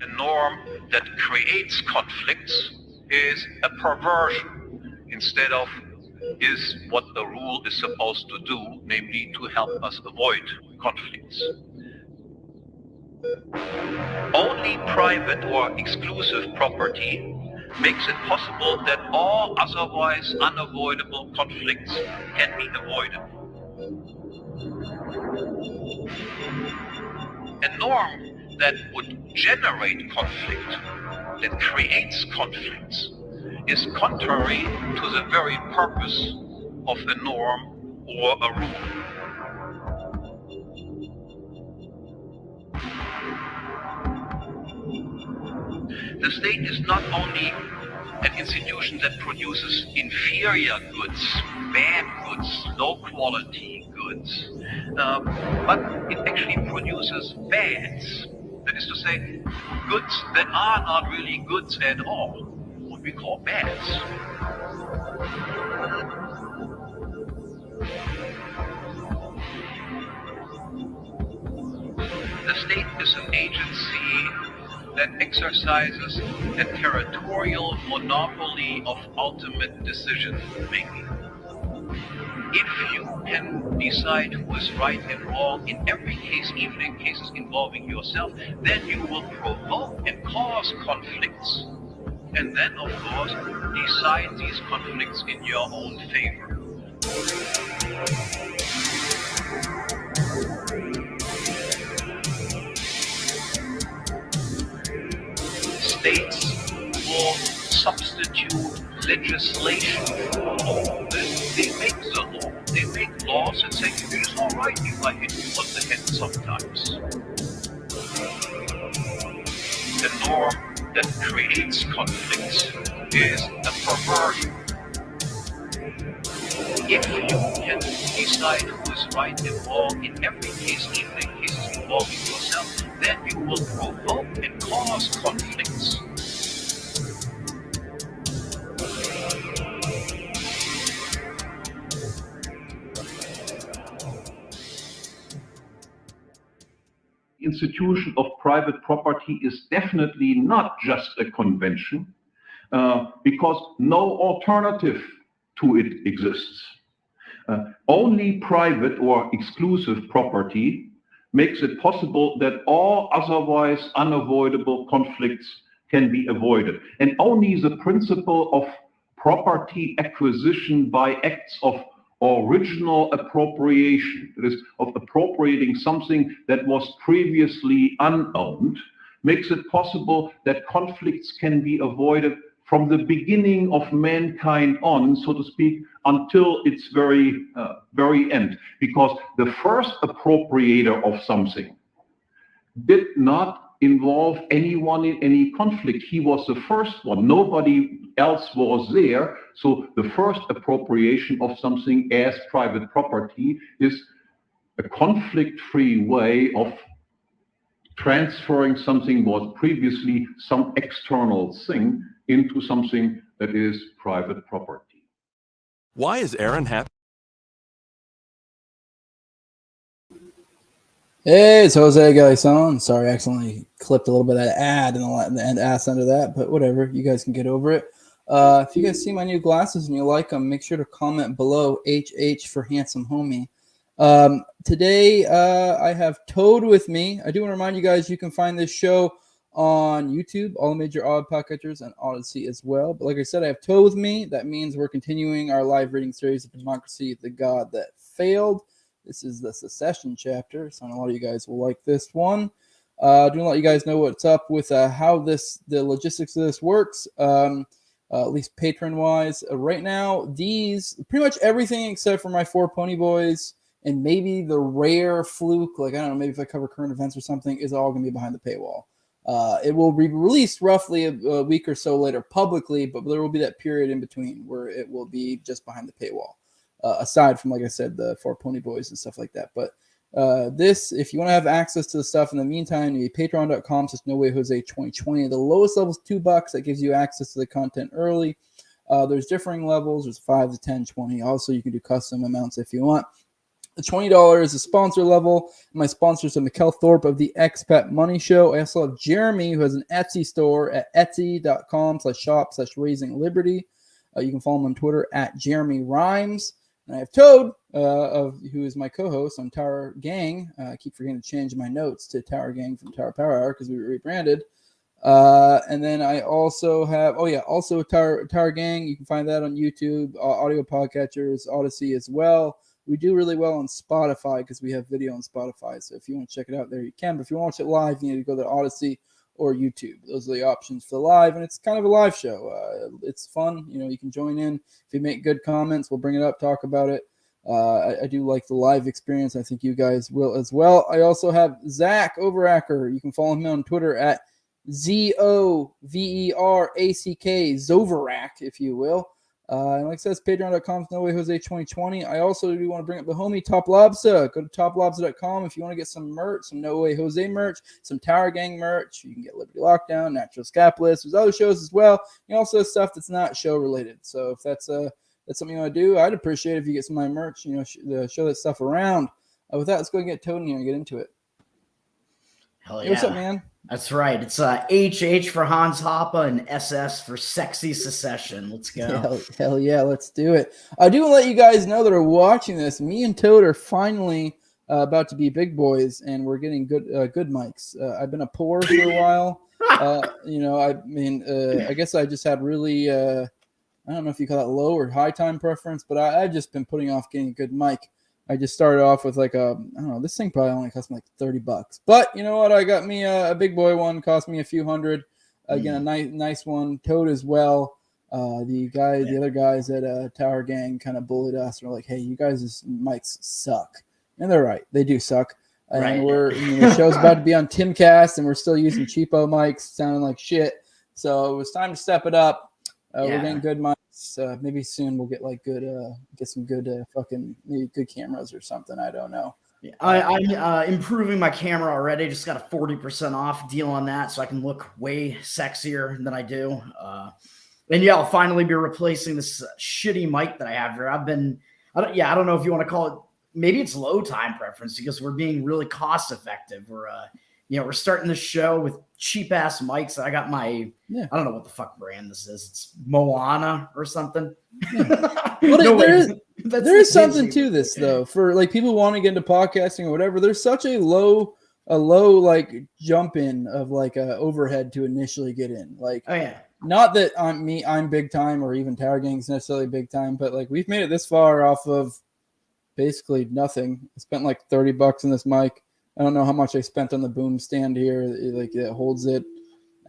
A norm that creates conflicts is a perversion instead of is what the rule is supposed to do, namely to help us avoid conflicts. Only private or exclusive property makes it possible that all otherwise unavoidable conflicts can be avoided. A norm that would generate conflict, that creates conflicts, is contrary to the very purpose of a norm or a rule. The state is not only an institution that produces inferior goods, bad goods, low quality goods, but it actually produces bads. That is to say, goods that are not really goods at all, what we call bads. The state is an agency that exercises a territorial monopoly of ultimate decision making. If you can decide who is right and wrong in every case, even in cases involving yourself, then you will provoke and cause conflicts. And then, of course, decide these conflicts in your own favor. States will substitute legislation for law. They make the law. They make laws and say, it is all right if I hit you on the head sometimes. The norm that creates conflicts is a perversion. If you can decide who is right and wrong in every case, even in cases involving yourself, then you will provoke and cause conflicts. The institution of private property is definitely not just a convention, because no alternative to it exists. Only private or exclusive property makes it possible that all otherwise unavoidable conflicts can be avoided. And only the principle of property acquisition by acts of original appropriation, that is, of appropriating something that was previously unowned, makes it possible that conflicts can be avoided from the beginning of mankind on, so to speak, until its very end. Because the first appropriator of something did not involve anyone in any conflict. He was the first one. Nobody else was there. So the first appropriation of something as private property is a conflict-free way of transferring something was previously some external thing into something that is private property. Why is Aaron happy? Hey, it's Jose Galison. Sorry, I accidentally clipped a little bit of that ad in the end ass under that, but whatever. You guys can get over it. If you guys see my new glasses and you like them, make sure to comment below HH for handsome homie. Today, I have Toad with me. I do want to remind you guys you can find this show on YouTube, all the major odd podcatchers, and Odyssey as well. But like I said, I have Toad with me. That means we're continuing our live reading series of Democracy, the God That Failed. This is the Secession chapter, so I know a lot of you guys will like this one. Do want to let you guys know what's up with how the logistics of this works, at least patron-wise. Right now, these, pretty much everything except for my 4 pony boys and maybe the rare fluke, like, I don't know, maybe if I cover current events or something, is all going to be behind the paywall. It will be released roughly a week or so later publicly, but there will be that period in between where it will be just behind the paywall. Aside from, like I said, the 4 pony boys and stuff like that. But this, if you want to have access to the stuff in the meantime, you need patreon.com/NoWayJose2020. The lowest level is $2. That gives you access to the content early. There's differing levels. There's 5 to 10, 20. Also, you can do custom amounts if you want. The $20 is the sponsor level. My sponsors are Mikkel Thorpe of the Expat Money Show. I also have Jeremy, who has an Etsy store at etsy.com/shop/raisingliberty. You can follow him on Twitter at Jeremy Rhymes. And I have Toad, who is my co-host on Tower Gang. I keep forgetting to change my notes to Tower Gang from Tower Power Hour because we rebranded. And then I also have, also Tower Gang. You can find that on YouTube, audio podcatchers, Odyssey as well. We do really well on Spotify because we have video on Spotify. So if you want to check it out there, you can. But if you want to watch it live, you need to go to Odyssey or YouTube. Those are the options for live. And it's kind of a live show. It's fun. You can join in. If you make good comments, we'll bring it up, talk about it. I do like the live experience. I think you guys will as well. I also have Zach Overacker. You can follow him on Twitter at ZOVERACK, Zoverack, if you will. And like I said, it's patreon.com, No Way Jose 2020. I also do want to bring up the homie TopLobsta. Go to toplobsta.com if you want to get some merch, some No Way Jose merch, some Tower Gang merch. You can get Liberty Lockdown, Natural Scapless. There's other shows as well. And also stuff that's not show related. So if that's something you want to do, I'd appreciate it if you get some of my merch, show that stuff around. With that, let's go get Toad in here and get into it. Hell Hey, yeah. what's up, man? That's right. It's HH for Hans Hoppe and SS for Sexy Secession. Let's go. Hell yeah, let's do it. I do want to let you guys know that are watching this. Me and Toad are finally about to be big boys, and we're getting good mics. I've been a poor for a while. I guess I just had really, I don't know if you call that low or high time preference, but I've just been putting off getting a good mic. I just started off with I don't know, this thing probably only cost me like $30. But you know what? I got me a big boy one, cost me a few hundred. Again, a nice one. Toad as well. The other guys at Tower Gang kind of bullied us. We're like, hey, you guys' mics suck. And they're right. They do suck. And the show's about to be on Timcast, and we're still using cheapo mics, sounding like shit. So it was time to step it up. We're getting good mics. Maybe soon we'll get get some good maybe good cameras or something. I don't know. Yeah, I'm improving my camera already. Just got a 40% off deal on that, so I can look way sexier than I do. And yeah, I'll finally be replacing this shitty mic that I have here. I don't know if you want to call it. Maybe it's low time preference because we're being really cost effective. We're starting this show with cheap ass mics. I got I don't know what the fuck brand this is. It's Moana or something. Yeah. Well, there is something to this though. For like people wanting to get into podcasting or whatever, there's such a low like jump in of like a overhead to initially get in. Like, oh yeah. Not that I'm big time or even Tower Gang's necessarily big time, but like we've made it this far off of basically nothing. I spent like $30 on this mic. I don't know how much I spent on the boom stand here. It holds it.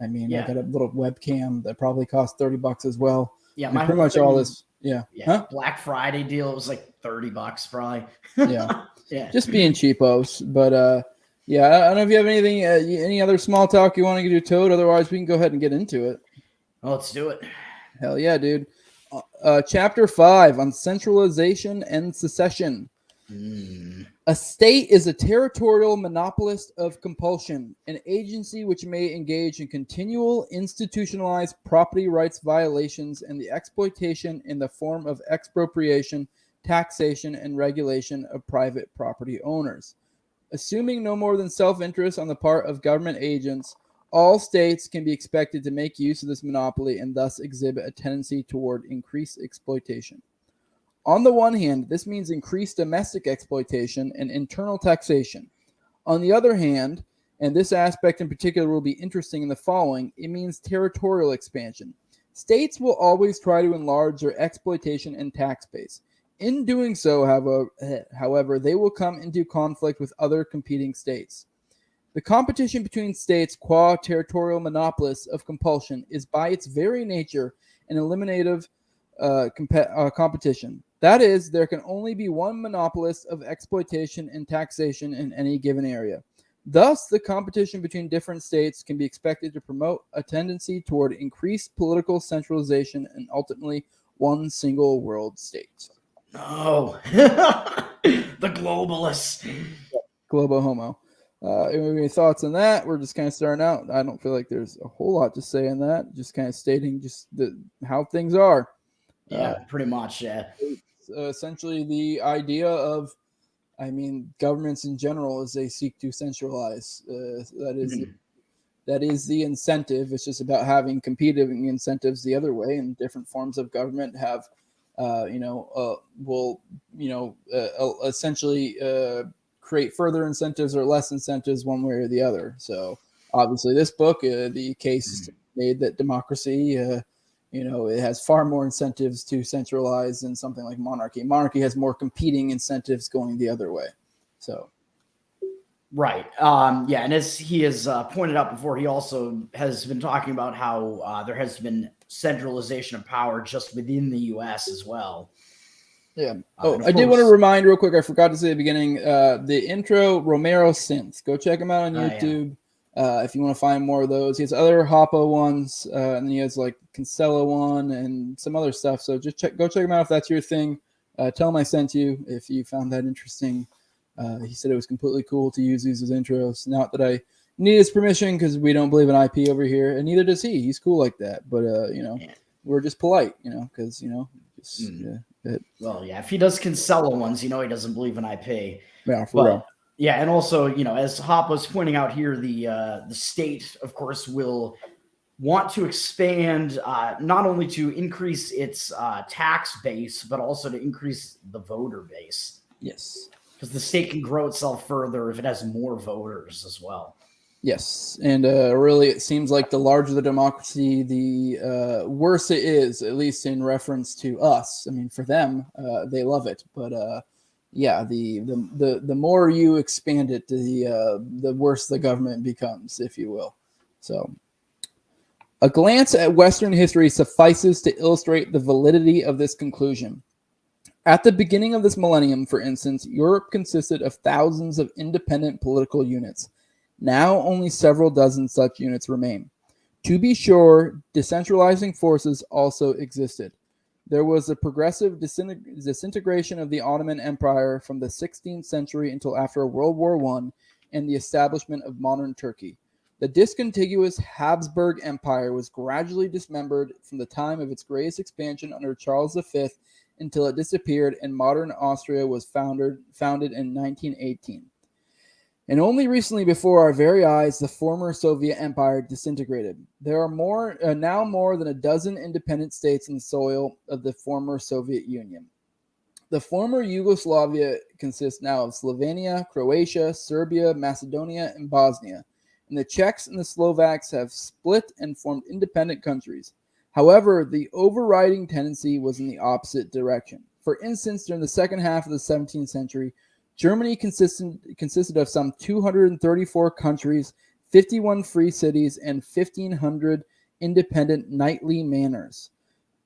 I got a little webcam that probably cost $30 as well. Yeah, pretty much all this. Yeah. Huh? Black Friday deal. It was like $30 probably. Yeah. Yeah. Just being cheapos. But I don't know if you have anything, any other small talk you want to do, Toad. Otherwise, we can go ahead and get into it. Well, let's do it. Hell yeah, dude. Chapter 5 on Centralization and Secession. A state is a territorial monopolist of compulsion, an agency which may engage in continual institutionalized property rights violations and the exploitation in the form of expropriation, taxation, and regulation of private property owners. Assuming no more than self-interest on the part of government agents, all states can be expected to make use of this monopoly and thus exhibit a tendency toward increased exploitation. On the one hand, this means increased domestic exploitation and internal taxation. On the other hand, and this aspect in particular will be interesting in the following, it means territorial expansion. States will always try to enlarge their exploitation and tax base. In doing so, however, they will come into conflict with other competing states. The competition between states qua territorial monopolists of compulsion is by its very nature an eliminative competition. That is, there can only be one monopolist of exploitation and taxation in any given area. Thus, the competition between different states can be expected to promote a tendency toward increased political centralization and ultimately one single world state. Oh, the globalists. Globo homo. Any thoughts on that? We're just kind of starting out. I don't feel like there's a whole lot to say on that. Just kind of stating just how things are. Yeah, pretty much. Yeah. Essentially, the idea of I mean, governments in general, as they seek to centralize, that is the incentive. It's just about having competing incentives the other way, and different forms of government have, will essentially create further incentives or less incentives one way or the other. So obviously, this book, the case is made that democracy, it has far more incentives to centralize than something like monarchy. Monarchy has more competing incentives going the other way. So. Right. And as he has pointed out before, he also has been talking about how there has been centralization of power just within the U.S. as well. Yeah. I did want to remind real quick, I forgot to say at the beginning, the intro, Romero Synth. Go check him out on YouTube if you want to find more of those. He has other Hoppe ones, and then he has like Kinsella one and some other stuff. So just go check him out if that's your thing. Tell him I sent you if you found that interesting. He said it was completely cool to use these as intros. Not that I need his permission because we don't believe in IP over here, and neither does he. He's cool like that. But, we're just polite, because, well, yeah, if he does Kinsella ones, he doesn't believe in IP. Yeah, for real. Yeah, and also, as Hoppe was pointing out here, the state, of course, will want to expand not only to increase its tax base, but also to increase the voter base. Yes. Because the state can grow itself further if it has more voters as well. Yes, and really it seems like the larger the democracy, the worse it is, at least in reference to us. I mean, for them, they love it. But, the more you expand it, the worse the government becomes, if you will. So a glance at Western history suffices to illustrate the validity of this conclusion. At the beginning of this millennium, for instance, Europe consisted of thousands of independent political units. Now only several dozen such units remain. To be sure, decentralizing forces also existed. There was a progressive disintegration of the Ottoman Empire from the 16th century until after World War I and the establishment of modern Turkey. The discontiguous Habsburg Empire was gradually dismembered from the time of its greatest expansion under Charles V until it disappeared and modern Austria was founded in 1918. And only recently before our very eyes, the former Soviet Empire disintegrated. There are now more than a dozen independent states in the soil of the former Soviet Union. The former Yugoslavia consists now of Slovenia, Croatia, Serbia, Macedonia, and Bosnia. And the Czechs and the Slovaks have split and formed independent countries. However, the overriding tendency was in the opposite direction. For instance, during the second half of the 17th century, Germany consisted of some 234 countries, 51 free cities, and 1,500 independent knightly manors.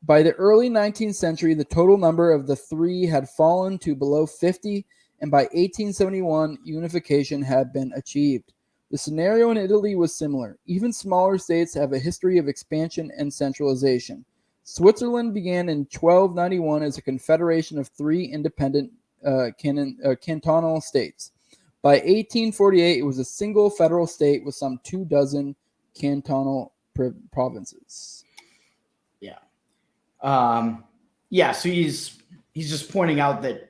By the early 19th century, the total number of the three had fallen to below 50, and by 1871, unification had been achieved. The scenario in Italy was similar. Even smaller states have a history of expansion and centralization. Switzerland began in 1291 as a confederation of three independent cantonal states. By 1848, it was a single federal state with some 24 cantonal provinces. Yeah. So he's just pointing out that,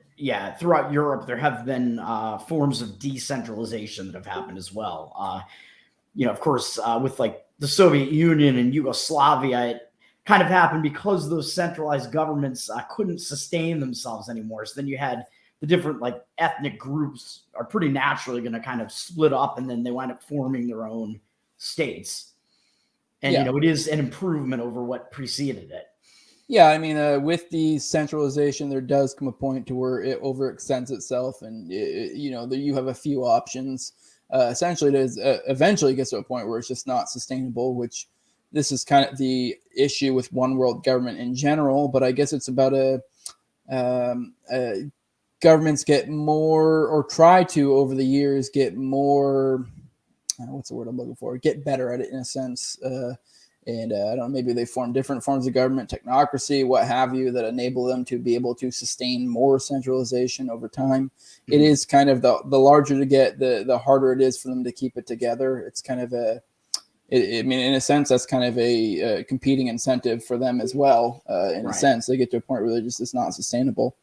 throughout Europe, there have been forms of decentralization that have happened as well. Of course, with like the Soviet Union and Yugoslavia, it kind of happened because those centralized governments couldn't sustain themselves anymore. So then you had the different like ethnic groups are pretty naturally going to kind of split up, and then they wind up forming their own states. And, it is an improvement over what preceded it. Yeah, I mean, with the centralization, there does come a point to where it overextends itself, and you have a few options. Essentially, it eventually gets to a point where it's just not sustainable. Which this is kind of the issue with one world government in general. But I guess it's about governments get more, or try to over the years get more. What's the word I'm looking for? Get better at it in a sense. And I don't know, maybe they form different forms of government, technocracy, what have you, that enable them to be able to sustain more centralization over time. Mm-hmm. It is kind of the larger to get, the harder it is for them to keep it together. It's kind of in a sense, that's kind of a competing incentive for them as well. In a sense, they get to a point where it's not sustainable.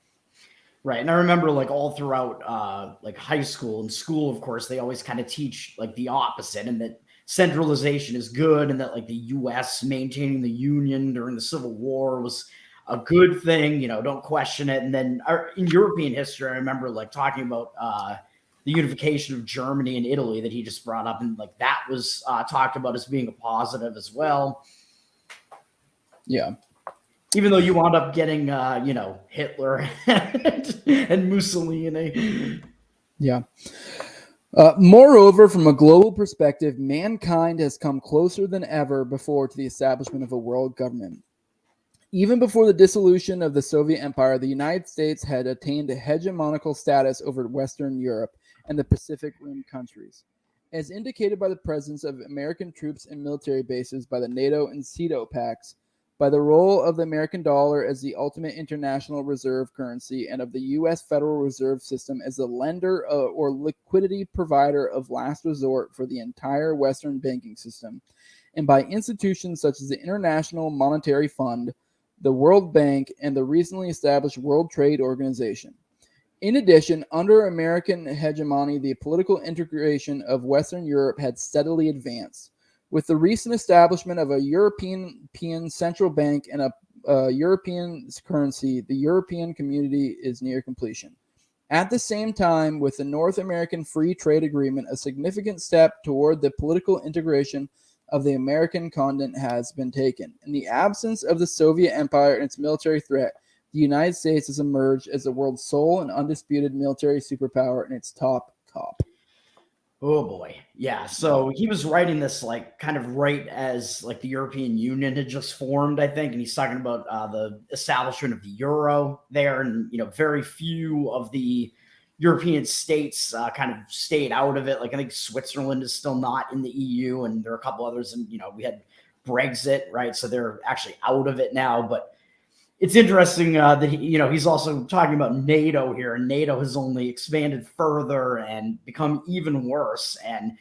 Right. And I remember like all throughout like high school and school, of course, they always kind of teach like the opposite, and that centralization is good, and that like the US maintaining the Union during the Civil War was a good thing, don't question it. And then in European history, I remember like talking about the unification of Germany and Italy that he just brought up, and like that was talked about as being a positive as well. Yeah. Even though you wound up getting, Hitler and Mussolini. Yeah. Moreover, from a global perspective, mankind has come closer than ever before to the establishment of a world government. Even before the dissolution of the Soviet Empire, the United States had attained a hegemonical status over Western Europe and the Pacific Rim countries. As indicated by the presence of American troops and military bases by the NATO and CETO pacts, by the role of the American dollar as the ultimate international reserve currency, and of the U.S. Federal Reserve System as the lender or liquidity provider of last resort for the entire Western banking system, and by institutions such as the International Monetary Fund, the World Bank, and the recently established World Trade Organization. In addition, under American hegemony, the political integration of Western Europe had steadily advanced. With the recent establishment of a European central bank and a European currency, the European community is near completion. At the same time, with the North American Free Trade Agreement, a significant step toward the political integration of the American continent has been taken. In the absence of the Soviet Empire and its military threat, the United States has emerged as the world's sole and undisputed military superpower and its top cop. Oh boy. Yeah. So he was writing this like kind of right as like the European Union had just formed, I think. And he's talking about the establishment of the euro there. And, very few of the European states kind of stayed out of it. Like I think Switzerland is still not in the EU, and there are a couple others. And, we had Brexit, right? So they're actually out of it now. But it's interesting that he's also talking about NATO here, and NATO has only expanded further and become even worse. And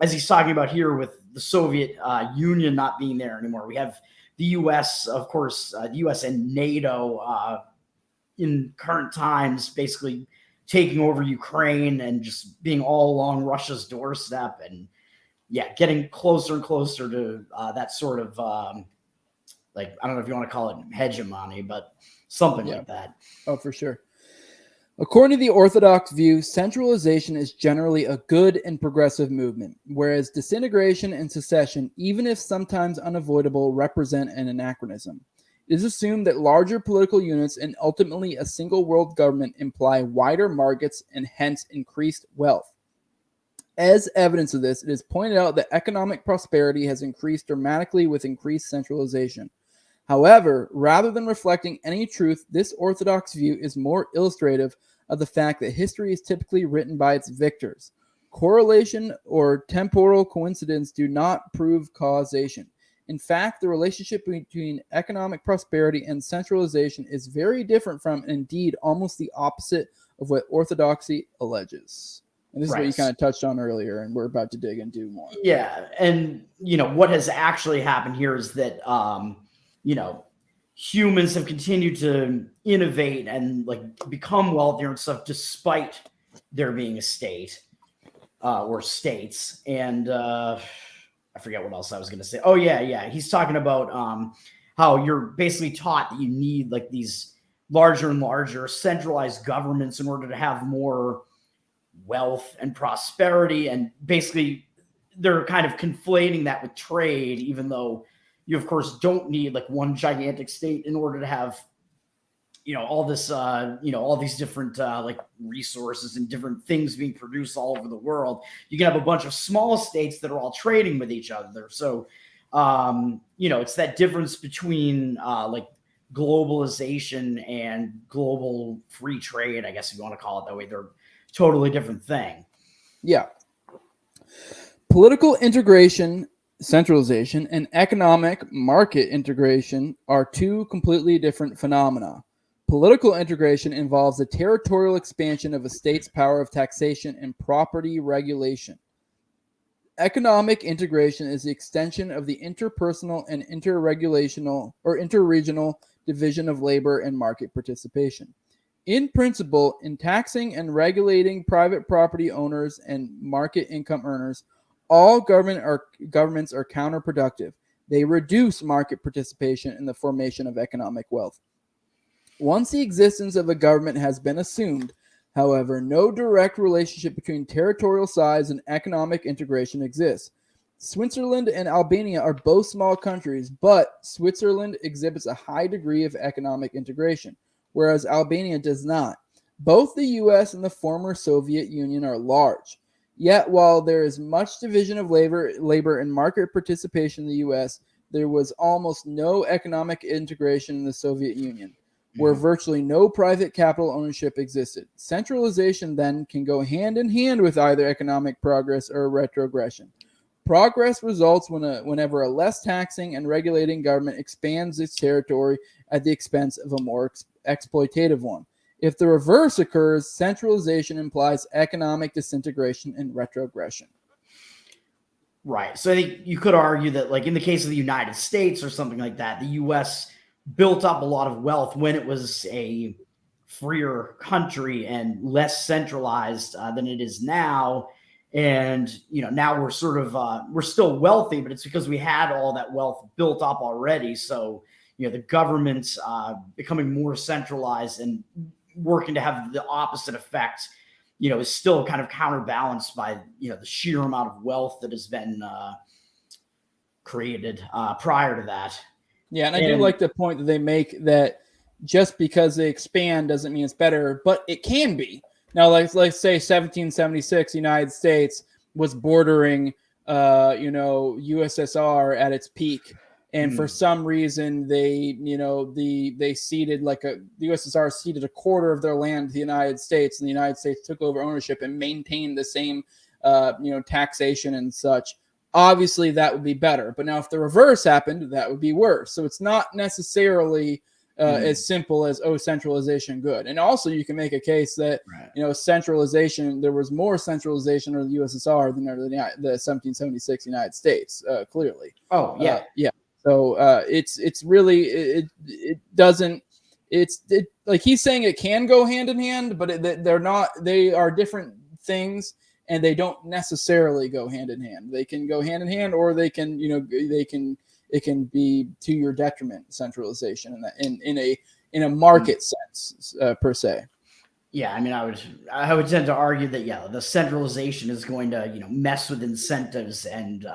as he's talking about here with the Soviet Union not being there anymore, we have the U.S., of course, the U.S. and NATO in current times basically taking over Ukraine and just being all along Russia's doorstep, and getting closer and closer to that sort of like, I don't know if you want to call it hegemony, but something like that. Oh, for sure. According to the Orthodox view, centralization is generally a good and progressive movement, whereas disintegration and secession, even if sometimes unavoidable, represent an anachronism. It is assumed that larger political units and ultimately a single world government imply wider markets and hence increased wealth. As evidence of this, it is pointed out that economic prosperity has increased dramatically with increased centralization. However, rather than reflecting any truth, this orthodox view is more illustrative of the fact that history is typically written by its victors. Correlation or temporal coincidence do not prove causation. In fact, the relationship between economic prosperity and centralization is very different from, and indeed almost the opposite of what orthodoxy alleges. And this is what you kind of touched on earlier, and we're about to dig into more. Yeah, and what has actually happened here is that humans have continued to innovate and like become wealthier and stuff despite there being a state or states. And I forget what else I was going to say. Oh yeah. He's talking about how you're basically taught that you need like these larger and larger centralized governments in order to have more wealth and prosperity. And basically they're kind of conflating that with trade, even though you, of course, don't need like one gigantic state in order to have, all this, all these different like resources and different things being produced all over the world. You can have a bunch of small states that are all trading with each other. So, it's that difference between like globalization and global free trade, I guess if you want to call it that way. They're a totally different thing. Yeah. Political integration, centralization, and economic market integration are two completely different phenomena. Political integration involves the territorial expansion of a state's power of taxation and property regulation. Economic integration is the extension of the interpersonal and interregional division of labor and market participation. In principle, in taxing and regulating private property owners and market income earners, all governments are counterproductive. They reduce market participation in the formation of economic wealth. Once the existence of a government has been assumed, however, no direct relationship between territorial size and economic integration exists. Switzerland and Albania are both small countries, but Switzerland exhibits a high degree of economic integration, whereas Albania does not. Both the U.S. and the former Soviet Union are large. Yet, while there is much division of labor and market participation in the U.S., there was almost no economic integration in the Soviet Union, where virtually no private capital ownership existed. Centralization then can go hand in hand with either economic progress or retrogression. Progress results whenever a less taxing and regulating government expands its territory at the expense of a more exploitative one. If the reverse occurs, centralization implies economic disintegration and retrogression. Right. So I think you could argue that, like in the case of the United States or something like that, the U.S. built up a lot of wealth when it was a freer country and less centralized than it is now. And, now we're sort of, we're still wealthy, but it's because we had all that wealth built up already. So, the government's becoming more centralized and working to have the opposite effect, is still kind of counterbalanced by, the sheer amount of wealth that has been created prior to that. Yeah, and I do like the point that they make that just because they expand doesn't mean it's better, but it can be. Now, let's say 1776, United States was bordering, USSR at its peak, and for some reason they ceded the USSR ceded a quarter of their land to the United States, and the United States took over ownership and maintained the same, taxation and such. Obviously, that would be better. But now, if the reverse happened, that would be worse. So it's not necessarily as simple as, centralization good. And also, you can make a case that, centralization, there was more centralization in the USSR than the 1776 United States, clearly. Oh, yeah. Yeah. So it's really, it doesn't, like he's saying it can go hand in hand, but they're not, they are different things. And they don't necessarily go hand in hand. They can go hand in hand, or they can, it can be to your detriment, centralization in a market sense, per se. Yeah, I mean, I would tend to argue that the centralization is going to mess with incentives and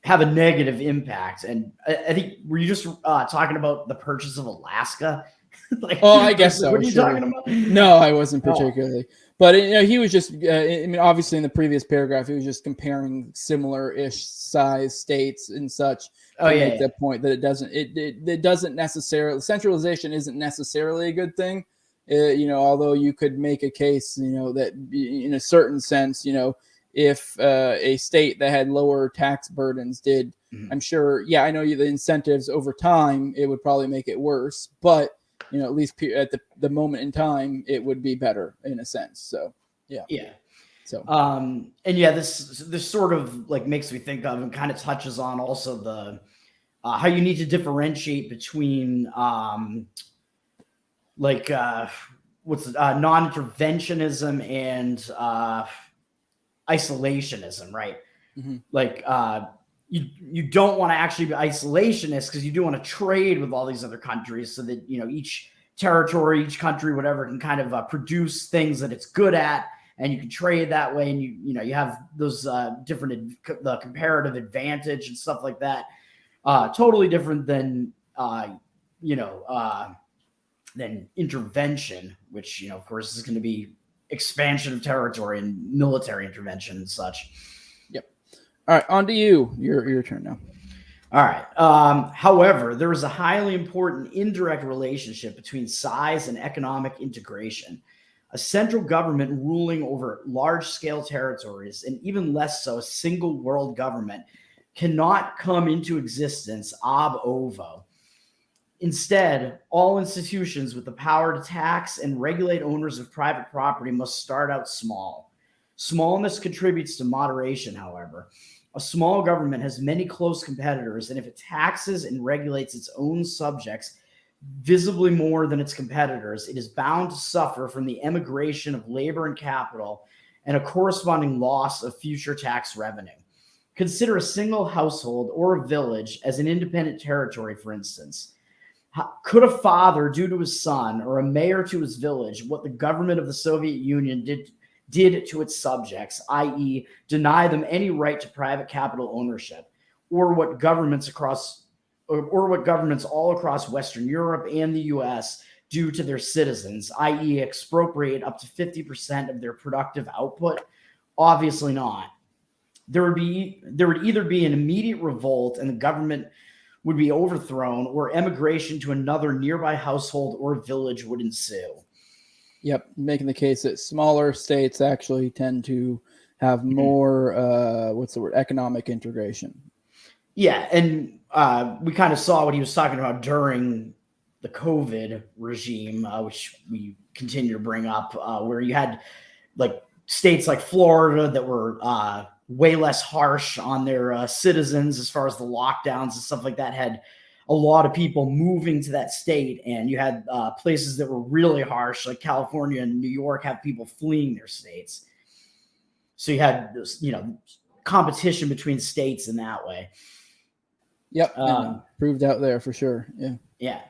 have a negative impact. And I think, were you just talking about the purchase of Alaska? I guess so. What are you talking about? No, I wasn't particularly. But he was just, obviously in the previous paragraph, he was just comparing similar-ish size states and such to make the point that it doesn't necessarily, centralization isn't necessarily a good thing. Although you could make a case, that in a certain sense, if a state that had lower tax burdens did, I'm sure, I know the incentives over time, it would probably make it worse, but at least at the moment in time, it would be better in a sense. So, yeah. So, this sort of makes me think of and kind of touches on also the how you need to differentiate between non-interventionism and isolationism, right? You don't want to actually be isolationist because you do want to trade with all these other countries so that, each territory, each country, whatever, can kind of produce things that it's good at, and you can trade that way. And you have those the comparative advantage and stuff like that. Totally different than, than intervention, which, of course is going to be expansion of territory and military intervention and such. All right, on to you. Your turn now. All right. However, there is a highly important indirect relationship between size and economic integration. A central government ruling over large-scale territories, and even less so, a single world government, cannot come into existence ab ovo. Instead, all institutions with the power to tax and regulate owners of private property must start out small. Smallness contributes to moderation, however. A small government has many close competitors, and if it taxes and regulates its own subjects, visibly more than its competitors, it is bound to suffer from the emigration of labor and capital and a corresponding loss of future tax revenue. Consider a single household or a village as an independent territory, for instance. Could a father do to his son or a mayor to his village what the government of the Soviet Union did to its subjects, i.e., deny them any right to private capital ownership, or what governments all across Western Europe and the US do to their citizens, i.e., expropriate up to 50% of their productive output? Obviously not. There would either be an immediate revolt and the government would be overthrown, or emigration to another nearby household or village would ensue. Yep, making the case that smaller states actually tend to have more, economic integration. Yeah, and we kind of saw what he was talking about during the COVID regime, which we continue to bring up, where you had like states like Florida that were way less harsh on their citizens as far as the lockdowns and stuff like that, had a lot of people moving to that state. And you had places that were really harsh, like California and New York, have people fleeing their states. So you had this, competition between states in that way. Yep, proved out there for sure. Yeah. Yeah.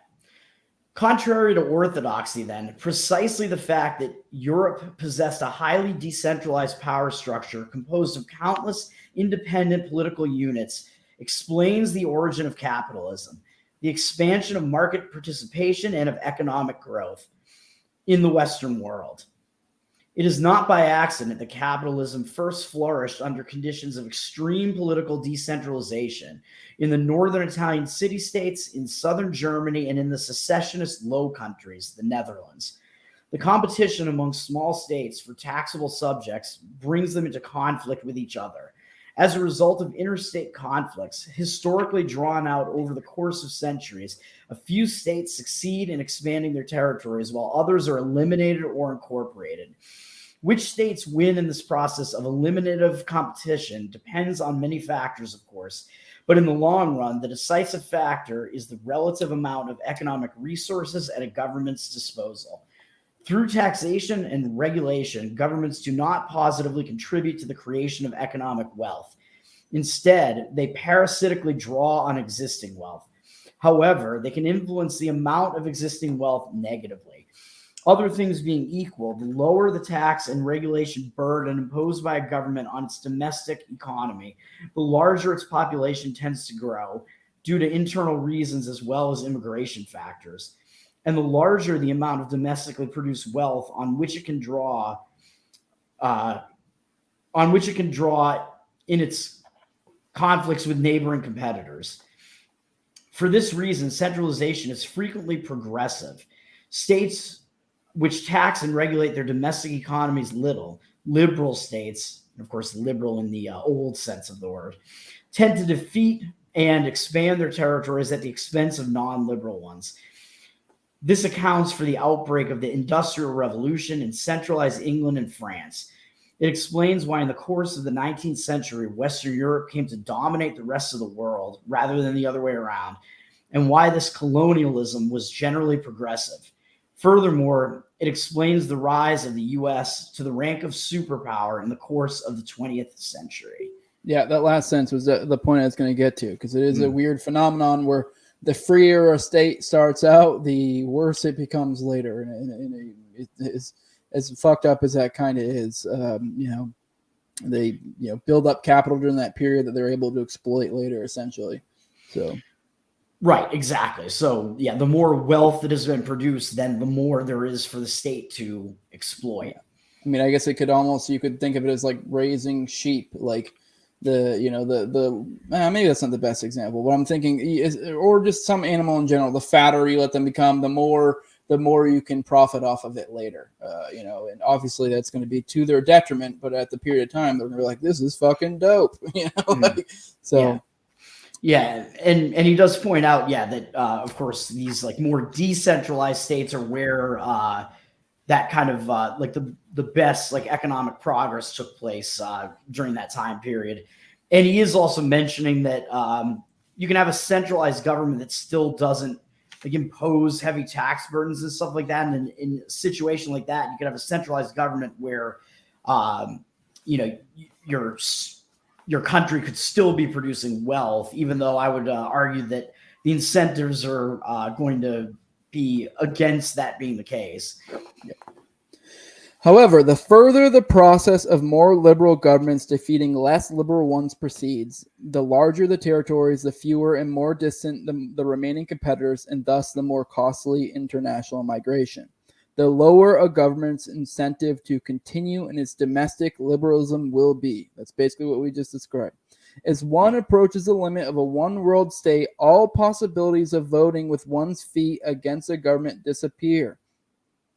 Contrary to orthodoxy, then, precisely the fact that Europe possessed a highly decentralized power structure composed of countless independent political units explains the origin of capitalism, the expansion of market participation, and of economic growth in the Western world. It is not by accident that capitalism first flourished under conditions of extreme political decentralization in the northern Italian city-states, in southern Germany, and in the secessionist Low Countries, the Netherlands. The competition among small states for taxable subjects brings them into conflict with each other. As a result of interstate conflicts, historically drawn out over the course of centuries, a few states succeed in expanding their territories while others are eliminated or incorporated. Which states win in this process of eliminative competition depends on many factors, of course, but in the long run, the decisive factor is the relative amount of economic resources at a government's disposal. Through taxation and regulation, governments do not positively contribute to the creation of economic wealth. Instead, they parasitically draw on existing wealth. However, they can influence the amount of existing wealth negatively. Other things being equal, the lower the tax and regulation burden imposed by a government on its domestic economy, the larger its population tends to grow due to internal reasons as well as immigration factors. And the larger the amount of domestically produced wealth on which it can draw in its conflicts with neighboring competitors. For this reason, centralization is frequently progressive. States which tax and regulate their domestic economies little, liberal states, of course, liberal in the old sense of the word, tend to defeat and expand their territories at the expense of non-liberal ones. This accounts for the outbreak of the Industrial Revolution in centralized England and France. It explains why in the course of the 19th century, Western Europe came to dominate the rest of the world rather than the other way around, and why this colonialism was generally progressive. Furthermore, it explains the rise of the U.S. to the rank of superpower in the course of the 20th century. Yeah, that last sentence was the point I was going to get to, because it is a weird phenomenon where the freer a state starts out, the worse it becomes later. And as fucked up as that kind of is, they build up capital during that period that they're able to exploit later, essentially. So. Right, exactly. So, yeah, the more wealth that has been produced, then the more there is for the state to exploit. I mean, I guess you could think of it as like raising sheep, like maybe that's not the best example, but I'm thinking or just some animal in general. The fatter you let them become, the more you can profit off of it later. And obviously that's going to be to their detriment, but at the period of time, they're going to be like, this is fucking dope. So. Yeah. Yeah, and he does point out, that of course these like more decentralized states are where that kind of like the best like economic progress took place during that time period. And he is also mentioning that you can have a centralized government that still doesn't like impose heavy tax burdens and stuff like that. And in a situation like that, you could have a centralized government where, your country could still be producing wealth, even though I would argue that the incentives are going to be against that being the case. However, the further the process of more liberal governments defeating less liberal ones proceeds, the larger the territories, the fewer and more distant the remaining competitors, and thus the more costly international migration. The lower a government's incentive to continue in its domestic liberalism will be. That's basically what we just described. As one approaches the limit of a one-world state, all possibilities of voting with one's feet against a government disappear.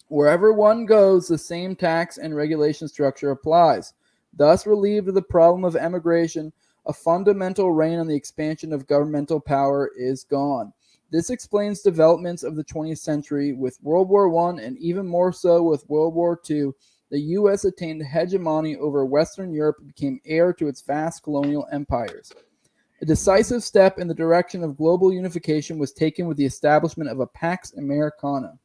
Wherever one goes, the same tax and regulation structure applies. Thus relieved of the problem of emigration, a fundamental rein on the expansion of governmental power is gone. This explains developments of the 20th century. With World War I and even more so with World War II, the U.S. attained hegemony over Western Europe and became heir to its vast colonial empires. A decisive step in the direction of global unification was taken with the establishment of a Pax Americana.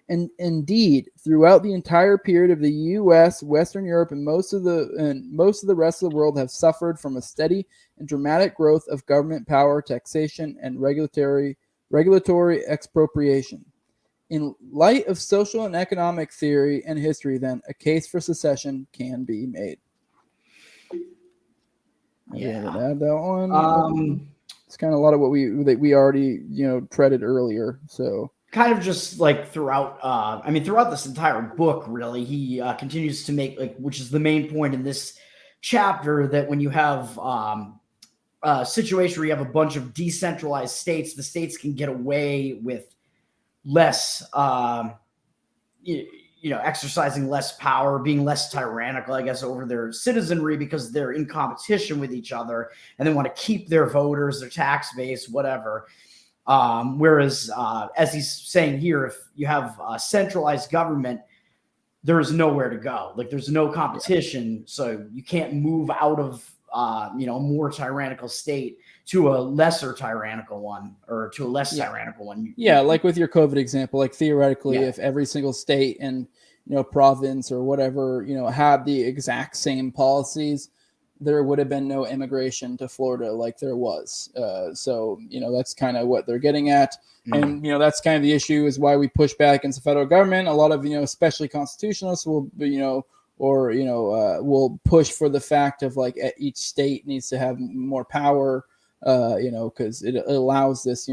And indeed, throughout the entire period of the U.S., Western Europe, and most of the rest of the world have suffered from a steady and dramatic growth of government power, taxation, and regulatory expropriation. In light of social and economic theory and history, then, a case for secession can be made. Yeah, add that one. It's kind of a lot of what we already treaded earlier. So. Kind of just like throughout this entire book, really, he continues to make, like, which is the main point in this chapter, that when you have a situation where you have a bunch of decentralized states, the states can get away with less, exercising less power, being less tyrannical, I guess, over their citizenry, because they're in competition with each other and they want to keep their voters, their tax base, whatever. Whereas, as he's saying here, if you have a centralized government, there's nowhere to go. Like, there's no competition, so you can't move out of, a more tyrannical state to a lesser tyrannical one, or to a less tyrannical one. Yeah, like with your COVID example, like theoretically, if every single state and province or whatever had the exact same policies, there would have been no immigration to Florida like there was. So, that's kind of what they're getting at. And, that's kind of the issue, is why we push back against the federal government. A lot of, especially constitutionalists will push for the fact of, like, each state needs to have more power, because it allows this,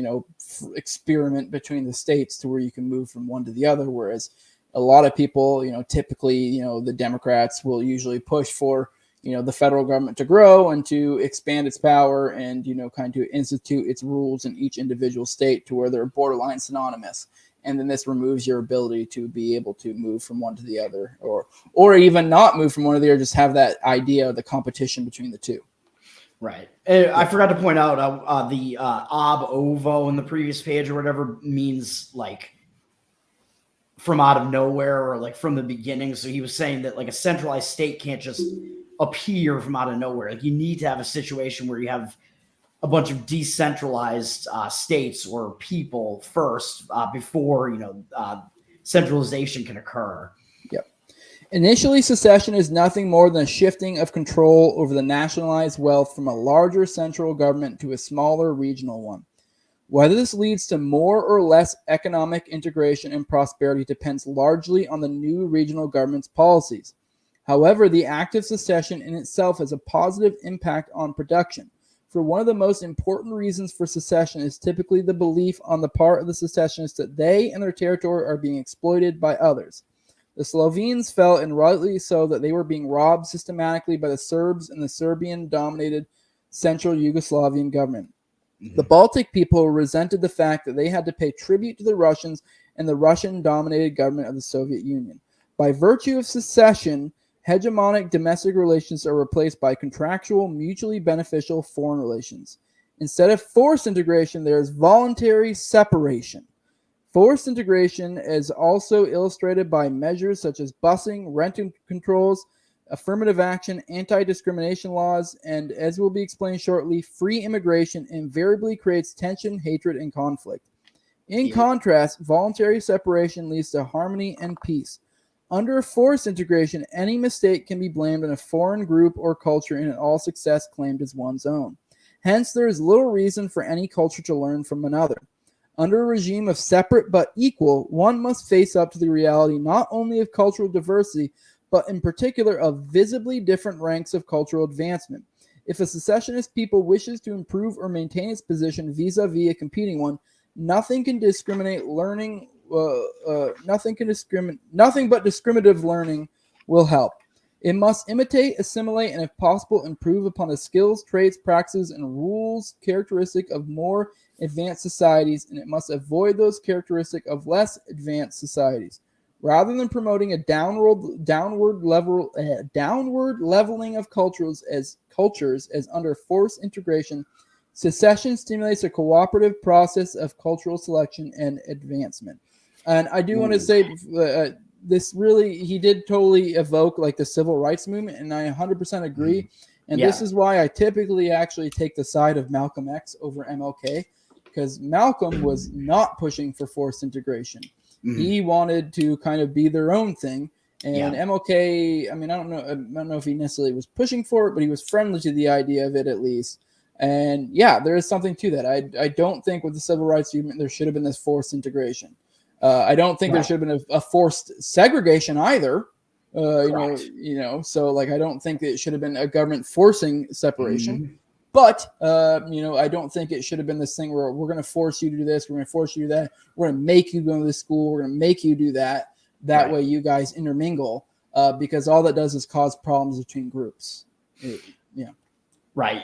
experiment between the states to where you can move from one to the other. Whereas a lot of people, typically, the Democrats will usually push for, the federal government to grow and to expand its power and, kind of institute its rules in each individual state to where they're borderline synonymous. And then this removes your ability to be able to move from one to the other, or even not move from one to the other, just have that idea of the competition between the two. Right. I forgot to point out the ob ovo in the previous page or whatever means, like, from out of nowhere, or like from the beginning. So he was saying that, like, a centralized state can't just appear from out of nowhere. Like, you need to have a situation where you have a bunch of decentralized states or people first before centralization can occur. Yep. Initially, secession is nothing more than a shifting of control over the nationalized wealth from a larger central government to a smaller regional one. Whether this leads to more or less economic integration and prosperity depends largely on the new regional government's policies. However, the act of secession in itself has a positive impact on production. For one of the most important reasons for secession is typically the belief on the part of the secessionists that they and their territory are being exploited by others. The Slovenes felt, and rightly so, that they were being robbed systematically by the Serbs and the Serbian-dominated Central Yugoslavian government. The Baltic people resented the fact that they had to pay tribute to the Russians and the Russian-dominated government of the Soviet Union. By virtue of secession, hegemonic domestic relations are replaced by contractual, mutually beneficial foreign relations. Instead of forced integration, there is voluntary separation. Forced integration is also illustrated by measures such as busing, rent controls, affirmative action, anti-discrimination laws, and, as will be explained shortly, free immigration invariably creates tension, hatred, and conflict. In contrast, voluntary separation leads to harmony and peace. Under forced integration, any mistake can be blamed on a foreign group or culture and all success claimed as one's own. Hence, there is little reason for any culture to learn from another. Under a regime of separate but equal, one must face up to the reality not only of cultural diversity, but in particular of visibly different ranks of cultural advancement. If a secessionist people wishes to improve or maintain its position vis-a-vis a competing one, nothing but discriminative learning will help. It must imitate, assimilate, and if possible, improve upon the skills, traits, practices, and rules characteristic of more advanced societies, and it must avoid those characteristic of less advanced societies. Rather than promoting a downward leveling of cultures as under forced integration, secession stimulates a cooperative process of cultural selection and advancement. And I do want to say this really, he did totally evoke like the civil rights movement, and I 100% agree. And this is why I typically actually take the side of Malcolm X over MLK, because Malcolm was not pushing for forced integration. He wanted to kind of be their own thing. And MLK, I mean, I don't know if he necessarily was pushing for it, but he was friendly to the idea of it at least. And yeah, there is something to that. I don't think with the civil rights movement there should have been this forced integration. I don't think there should have been a forced segregation either. So like I don't think that it should have been a government forcing separation. But I don't think it should have been this thing where we're going to force you to do this, we're going to force you to do that, we're going to make you go to this school, we're going to make you do that. That way you guys intermingle, because all that does is cause problems between groups. Right.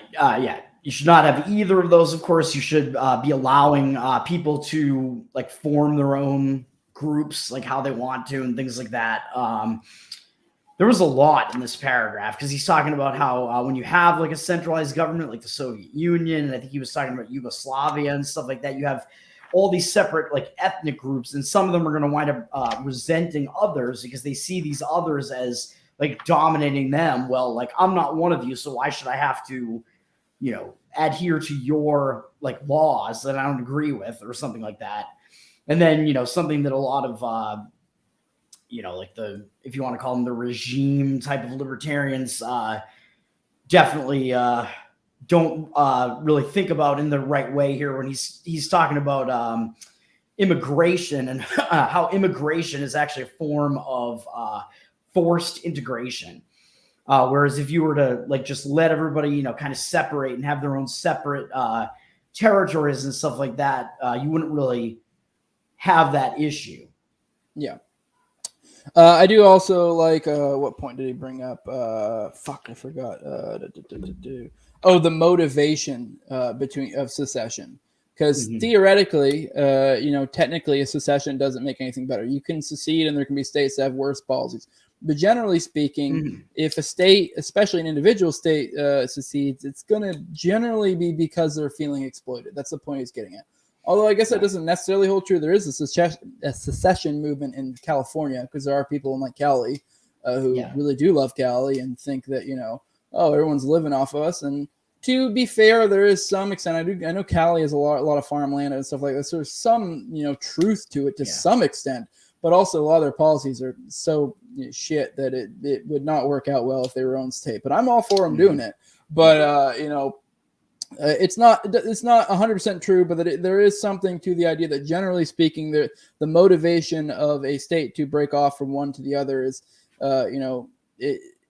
You should not have either of those. Of course, you should be allowing people to like form their own groups, like how they want to, and things like that. There was a lot in this paragraph because he's talking about how when you have like a centralized government, like the Soviet Union, and I think he was talking about Yugoslavia and stuff like that, you have all these separate like ethnic groups, and some of them are going to wind up resenting others because they see these others as like dominating them. Well, like I'm not one of you, so why should I have to, adhere to your like laws that I don't agree with or something like that? And then, something that a lot of, like if you want to call them the regime type of libertarians, definitely don't really think about in the right way here when he's talking about immigration and how immigration is actually a form of forced integration. Whereas if you were to like just let everybody, kind of separate and have their own separate territories and stuff like that, you wouldn't really have that issue. Yeah. I do also like, what point did he bring up? I forgot. The motivation of secession. Because theoretically, technically a secession doesn't make anything better. You can secede and there can be states that have worse policies. But generally speaking, if a state, especially an individual state, secedes, it's going to generally be because they're feeling exploited. That's the point he's getting at. Although I guess that doesn't necessarily hold true. There is a secession movement in California because there are people in like Cali who really do love Cali and think that, everyone's living off of us. And to be fair, there is some extent. I know Cali has a lot of farmland and stuff like this. So there's some, truth to it to some extent. But also a lot of their policies are so shit that it would not work out well if they were on state. But I'm all for them doing it. But, it's not 100% true, but that there is something to the idea that generally speaking, the motivation of a state to break off from one to the other is,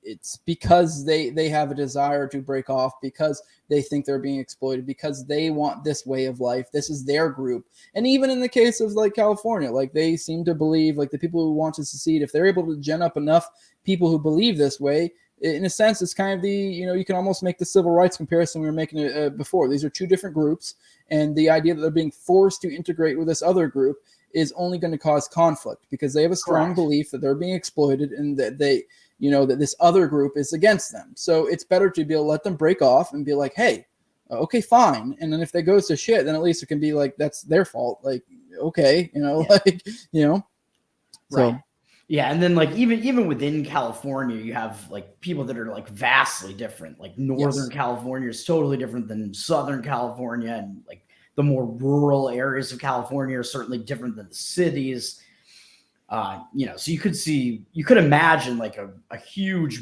it's because they have a desire to break off because they think they're being exploited, because they want this way of life. This is their group. And even in the case of like California, like they seem to believe, like the people who want to secede, if they're able to gen up enough people who believe this way, in a sense, it's kind of the, you can almost make the civil rights comparison we were making before. These are two different groups, and the idea that they're being forced to integrate with this other group is only going to cause conflict because they have a strong belief that they're being exploited and that they, that this other group is against them. So it's better to be able to let them break off and be like, hey, okay, fine. And then if they goes to shit, then at least it can be like, that's their fault. Like, okay, So. Right. Yeah, and then like even within California, you have like people that are like vastly different. Like Northern California is totally different than Southern California, and like the more rural areas of California are certainly different than the cities. So you could imagine like a huge,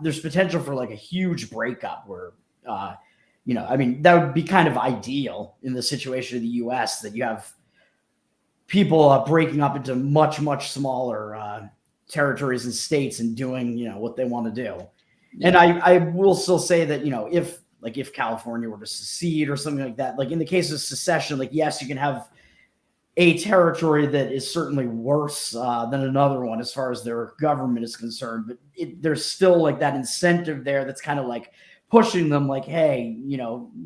there's potential for like a huge breakup where, that would be kind of ideal in the situation of the U.S. that you have people breaking up into much, much smaller territories and states and doing, what they want to do. Yeah. And I will still say that, if California were to secede or something like that, like in the case of secession, like, yes, you can have a territory that is certainly worse than another one as far as their government is concerned. But there's still like that incentive there that's kind of like pushing them like, hey,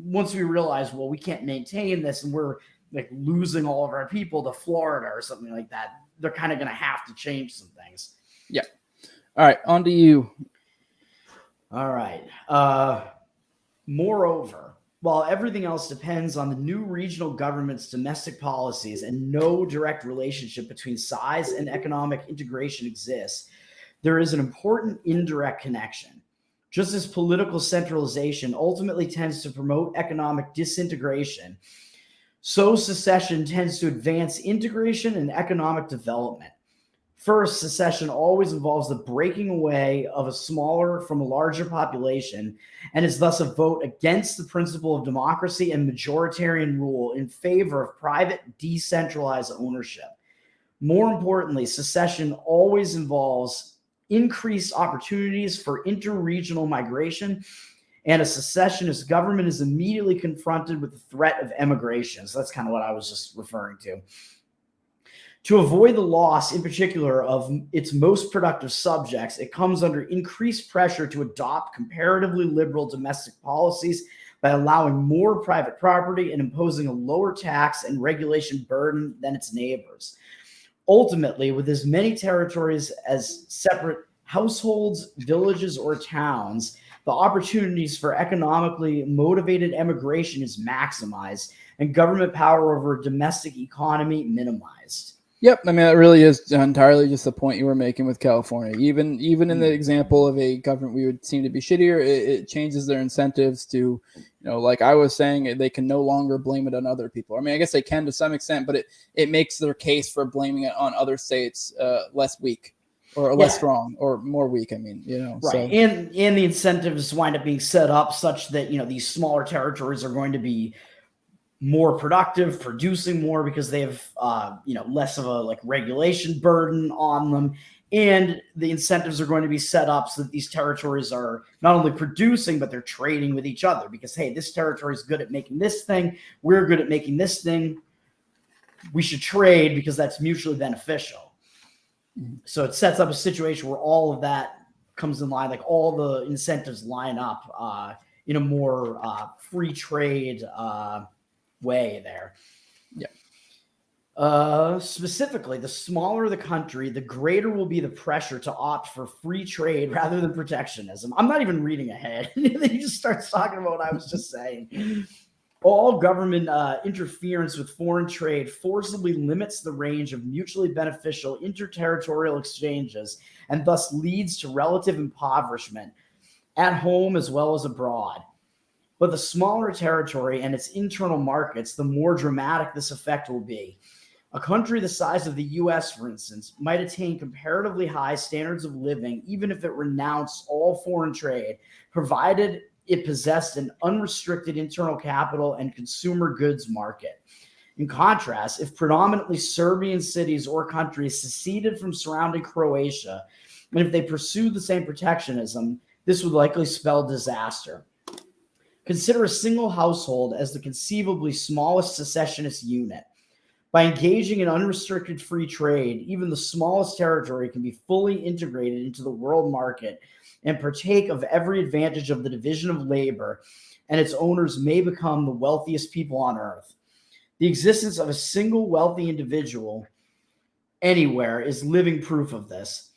once we realize, well, we can't maintain this and we're like losing all of our people to Florida or something like that, they're kind of going to have to change some things. Yeah. All right. On to you. All right. Moreover, while everything else depends on the new regional government's domestic policies and no direct relationship between size and economic integration exists, there is an important indirect connection. Just as political centralization ultimately tends to promote economic disintegration, so secession tends to advance integration and economic development. First, secession always involves the breaking away of a smaller from a larger population and is thus a vote against the principle of democracy and majoritarian rule in favor of private, decentralized ownership. More importantly, secession always involves increased opportunities for interregional migration, and a secessionist government is immediately confronted with the threat of emigration. So that's kind of what I was just referring to. To avoid the loss, in particular, of its most productive subjects, it comes under increased pressure to adopt comparatively liberal domestic policies by allowing more private property and imposing a lower tax and regulation burden than its neighbors. Ultimately, with as many territories as separate households, villages, or towns, the opportunities for economically motivated emigration is maximized and government power over a domestic economy minimized. Yep, I mean, that really is entirely just the point you were making with California. Even in the example of a government we would seem to be shittier, it changes their incentives to, like I was saying, they can no longer blame it on other people. I mean, I guess they can to some extent, but it makes their case for blaming it on other states less weak or less strong or more weak. I mean, right. So. And the incentives wind up being set up such that, these smaller territories are going to be more productive, producing more because they have, less of a regulation burden on them. And the incentives are going to be set up so that these territories are not only producing, but they're trading with each other because, hey, this territory is good at making this thing. We're good at making this thing. We should trade because that's mutually beneficial. So it sets up a situation where all of that comes in line, like all the incentives line up in a more free trade way there. Yeah. Specifically, the smaller the country, the greater will be the pressure to opt for free trade rather than protectionism. I'm not even reading ahead. He just starts talking about what I was just saying. All government interference with foreign trade forcibly limits the range of mutually beneficial interterritorial exchanges and thus leads to relative impoverishment at home as well as abroad. But the smaller territory and its internal markets, the more dramatic this effect will be. A country the size of the U.S., for instance, might attain comparatively high standards of living even if it renounced all foreign trade, provided it possessed an unrestricted internal capital and consumer goods market. In contrast, if predominantly Serbian cities or countries seceded from surrounding Croatia, and if they pursued the same protectionism, this would likely spell disaster. Consider a single household as the conceivably smallest secessionist unit. By engaging in unrestricted free trade, even the smallest territory can be fully integrated into the world market and partake of every advantage of the division of labor, and its owners may become the wealthiest people on earth. The existence of a single wealthy individual anywhere is living proof of this.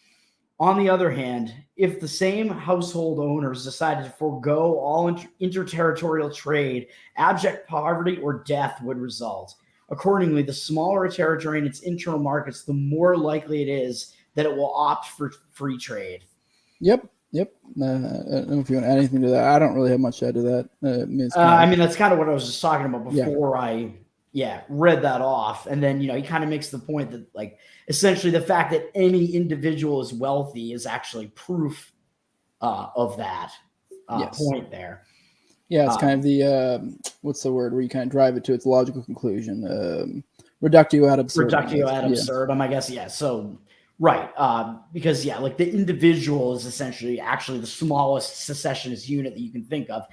On the other hand, if the same household owners decided to forego all interterritorial trade, abject poverty or death would result. Accordingly, the smaller a territory in its internal markets, the more likely it is that it will opt for free trade. Yep. I don't know if you want to add anything to that. I don't really have much to add to that. I mean, that's kind of what I was just talking about before I read that off. And then, he kind of makes the point that, like, essentially the fact that any individual is wealthy is actually proof of that point there. Yeah, it's kind of the, what's the word, where you kind of drive it to its logical conclusion. Reductio ad absurdum. Reductio ad absurdum, I guess. Yeah. So, right. Because, like the individual is essentially actually the smallest secessionist unit that you can think of.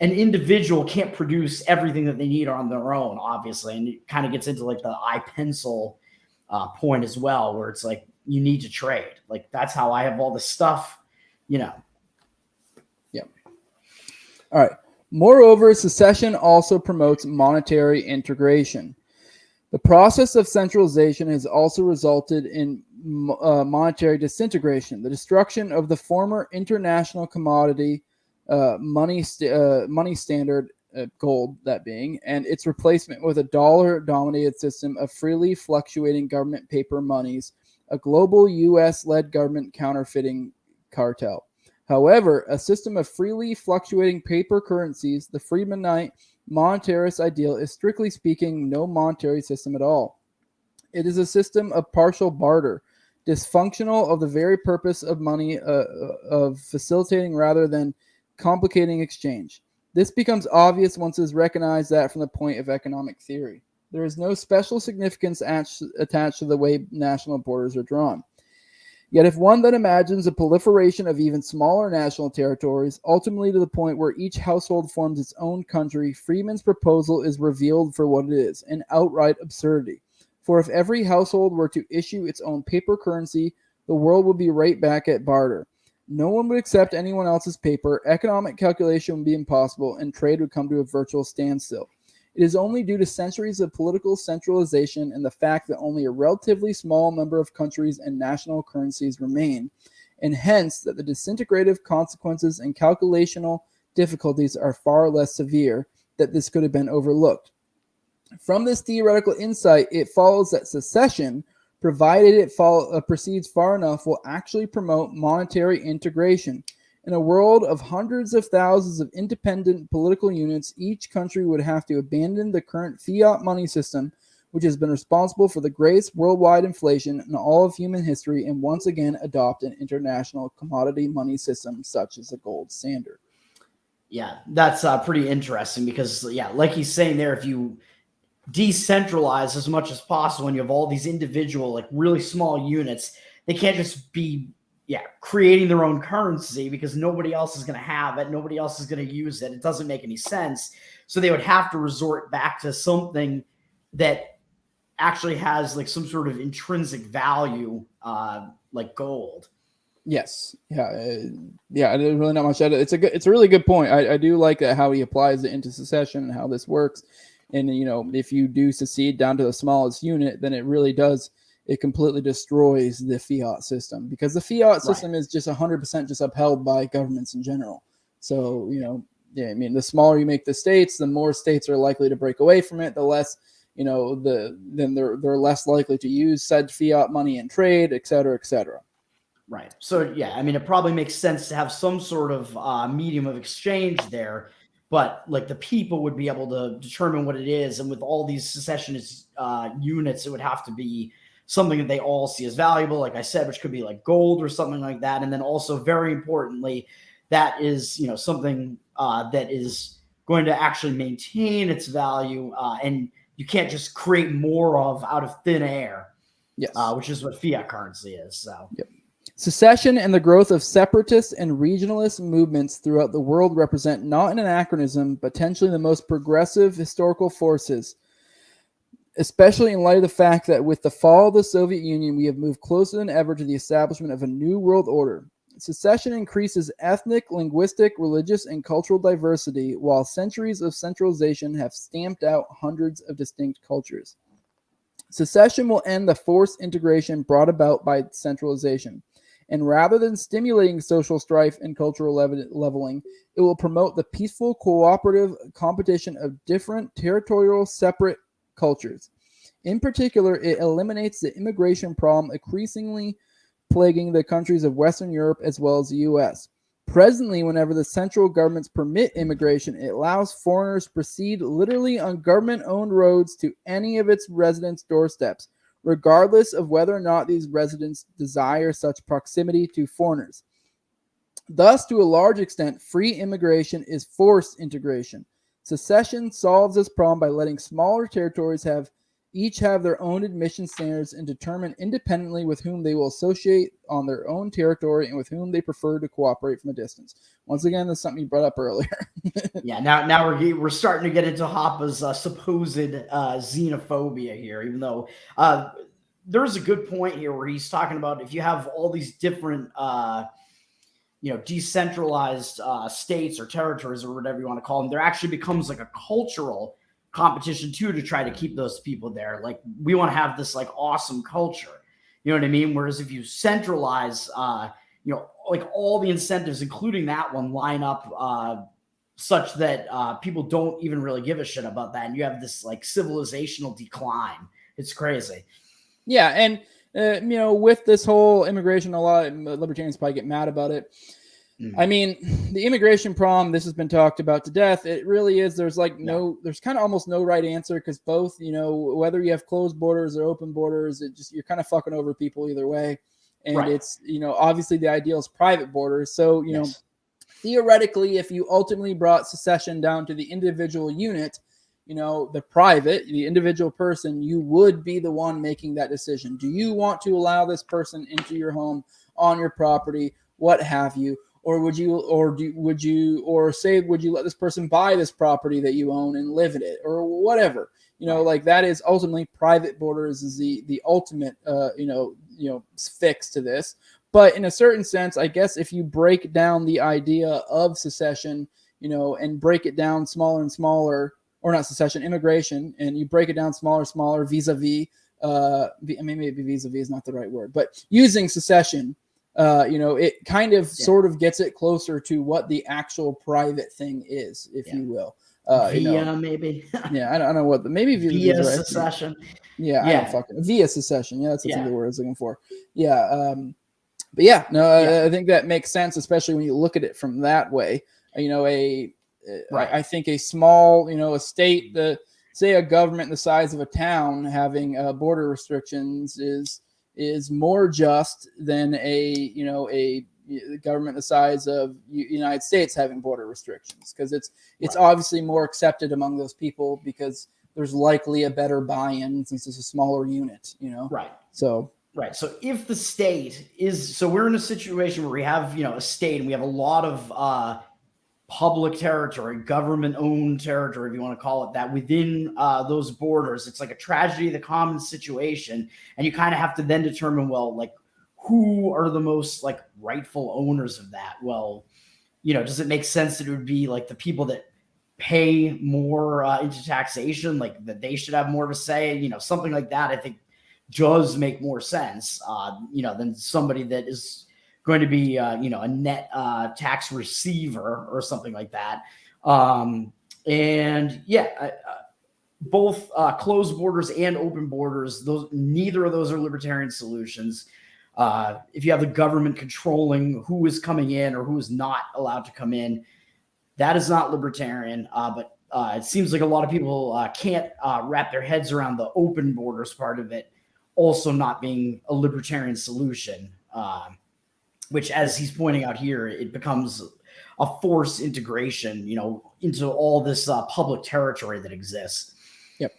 An individual can't produce everything that they need on their own, obviously. And it kind of gets into like the iPencil point as well, where it's like, you need to trade. Like, that's how I have all this stuff, Yeah. All right. Moreover, secession also promotes monetary integration. The process of centralization has also resulted in monetary disintegration, the destruction of the former international commodity money standard, gold, that being, and its replacement with a dollar-dominated system of freely fluctuating government paper monies, a global U.S.-led government counterfeiting cartel. However, a system of freely fluctuating paper currencies, the Friedmanite monetarist ideal, is strictly speaking no monetary system at all. It is a system of partial barter, dysfunctional of the very purpose of money, of facilitating rather than complicating exchange. This becomes obvious once it is recognized that from the point of economic theory, there is no special significance attached to the way national borders are drawn. Yet if one then imagines a proliferation of even smaller national territories, ultimately to the point where each household forms its own country, Friedman's proposal is revealed for what it is, an outright absurdity. For if every household were to issue its own paper currency, the world would be right back at barter. No one would accept anyone else's paper, economic calculation would be impossible, and trade would come to a virtual standstill. It is only due to centuries of political centralization and the fact that only a relatively small number of countries and national currencies remain, and hence that the disintegrative consequences and calculational difficulties are far less severe, that this could have been overlooked. From this theoretical insight, it follows that secession, provided it proceeds far enough, will actually promote monetary integration. In a world of hundreds of thousands of independent political units, each country would have to abandon the current fiat money system, which has been responsible for the greatest worldwide inflation in all of human history, and once again adopt an international commodity money system such as the gold standard. Yeah, that's pretty interesting because, like he's saying there, if you decentralize as much as possible and you have all these individual, like really small units, they can't just be creating their own currency because nobody else is going to have it. Nobody else is going to use it. It doesn't make any sense. So they would have to resort back to something that actually has like some sort of intrinsic value, like gold. Yes. Yeah. There's really not much. It's a really good point. I do like that, how he applies it into secession and how this works. And, if you do secede down to the smallest unit, then it really does. It completely destroys the fiat system, because the fiat system is just 100% just upheld by governments in general. So, the smaller you make the states, the more states are likely to break away from it. The less, then they're less likely to use said fiat money in trade, et cetera, et cetera. Right. So, it probably makes sense to have some sort of medium of exchange there, but like the people would be able to determine what it is. And with all these secessionist units, it would have to be something that they all see as valuable, like I said, which could be like gold or something like that. And then also, very importantly, that is, something that is going to actually maintain its value, and you can't just create more of out of thin air. Yes. Which is what fiat currency is. So. Yep. Secession and the growth of separatist and regionalist movements throughout the world represent not an anachronism, but potentially the most progressive historical forces, especially in light of the fact that with the fall of the Soviet Union, we have moved closer than ever to the establishment of a new world order. Secession increases ethnic, linguistic, religious, and cultural diversity, while centuries of centralization have stamped out hundreds of distinct cultures. Secession will end the forced integration brought about by centralization. And rather than stimulating social strife and cultural leveling, it will promote the peaceful, cooperative competition of different territorial, separate cultures. In particular, it eliminates the immigration problem increasingly plaguing the countries of Western Europe as well as the U.S. Presently, whenever the central governments permit immigration, it allows foreigners to proceed literally on government-owned roads to any of its residents' doorsteps, regardless of whether or not these residents desire such proximity to foreigners. Thus, to a large extent, free immigration is forced integration. Secession solves this problem by letting smaller territories each have their own admission standards and determine independently with whom they will associate on their own territory and with whom they prefer to cooperate from a distance. Once again, that's something you brought up earlier. Yeah, now we're starting to get into Hoppe's supposed xenophobia here, even though there's a good point here where he's talking about if you have all these different decentralized states or territories or whatever you want to call them, there actually becomes like a cultural competition too to try to keep those people there. Like we want to have this like awesome culture, you know what I mean? Whereas if you centralize, like all the incentives, including that one, line up such that people don't even really give a shit about that, and you have this like civilizational decline. It's crazy. Yeah, and with this whole immigration, a lot of libertarians probably get mad about it. I mean, the immigration problem, this has been talked about to death. It really is. There's like there's kind of almost no right answer because both, whether you have closed borders or open borders, you're kind of fucking over people either way. And it's, obviously the ideal is private borders. So, theoretically, if you ultimately brought secession down to the individual unit, the individual person, you would be the one making that decision. Do you want to allow this person into your home, on your property, what have you? Or would you let this person buy this property that you own and live in it or whatever? Like that is ultimately private borders is the ultimate, fix to this. But in a certain sense, I guess if you break down the idea of secession, and break it down smaller and smaller, or not secession, immigration, and you break it down smaller vis-a-vis, maybe vis-a-vis is not the right word, but using secession, it kind of sort of gets it closer to what the actual private thing is, if you will. Maybe. Yeah, I don't know what maybe via secession. Yeah, I don't fucking via secession. Yeah, that's the word I was looking for. Yeah, but yeah, no, I think that makes sense, especially when you look at it from that way. I think a small, a state, say a government the size of a town having border restrictions is more just than a government the size of United States having border restrictions, because it's obviously more accepted among those people because there's likely a better buy-in since it's a smaller unit, Right. So if the state so we're in a situation where we have, a state and we have a lot of public territory, government-owned territory, if you want to call it that, within those borders. It's like a tragedy of the common situation. And you kind of have to then determine, well, like, who are the most, like, rightful owners of that? Well, does it make sense that it would be, like, the people that pay more into taxation, like, that they should have more of a say? Something like that, I think, does make more sense, than somebody that is going to be, a net tax receiver or something like that. Both closed borders and open borders, neither of those are libertarian solutions. If you have the government controlling who is coming in or who is not allowed to come in, that is not libertarian. But it seems like a lot of people can't wrap their heads around the open borders part of it also not being a libertarian solution. Which, as he's pointing out here, it becomes a forced integration, into all this public territory that exists. Yep.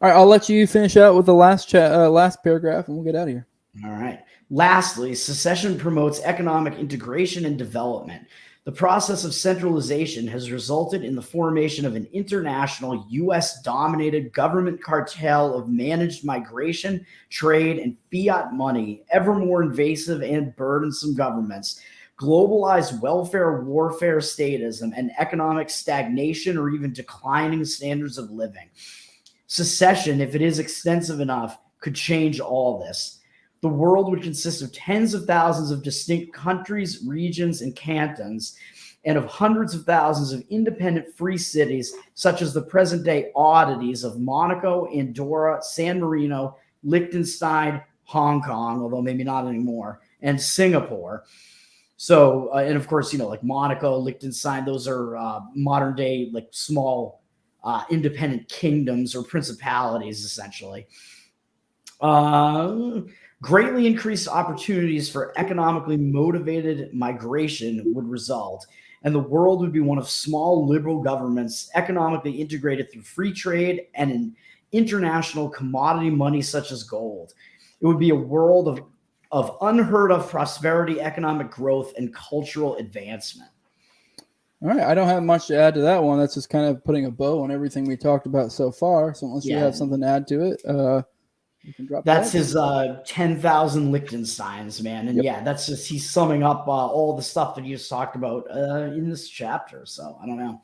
All right, I'll let you finish out with the last paragraph, and we'll get out of here. All right. Lastly, secession promotes economic integration and development. The process of centralization has resulted in the formation of an international U.S.-dominated government cartel of managed migration, trade, and fiat money, ever more invasive and burdensome governments, globalized welfare warfare statism, and economic stagnation or even declining standards of living. Secession, if it is extensive enough, could change all this. The world would consist of tens of thousands of distinct countries, regions, and cantons, and of hundreds of thousands of independent free cities, such as the present-day oddities of Monaco, Andorra, San Marino, Liechtenstein, Hong Kong, although maybe not anymore, and Singapore. So, and of course, like Monaco, Liechtenstein, those are modern day, like small independent kingdoms or principalities, essentially. Greatly increased opportunities for economically motivated migration would result, and the world would be one of small liberal governments economically integrated through free trade and an international commodity money such as gold. It would be a world of unheard of prosperity, economic growth, and cultural advancement. All right, I don't have much to add to that one. That's just kind of putting a bow on everything we talked about so far. So unless you have something to add to it, you can drop. That's his 10,000 Liechtensteins, man. And that's just he's summing up all the stuff that you just talked about in this chapter. So I don't know.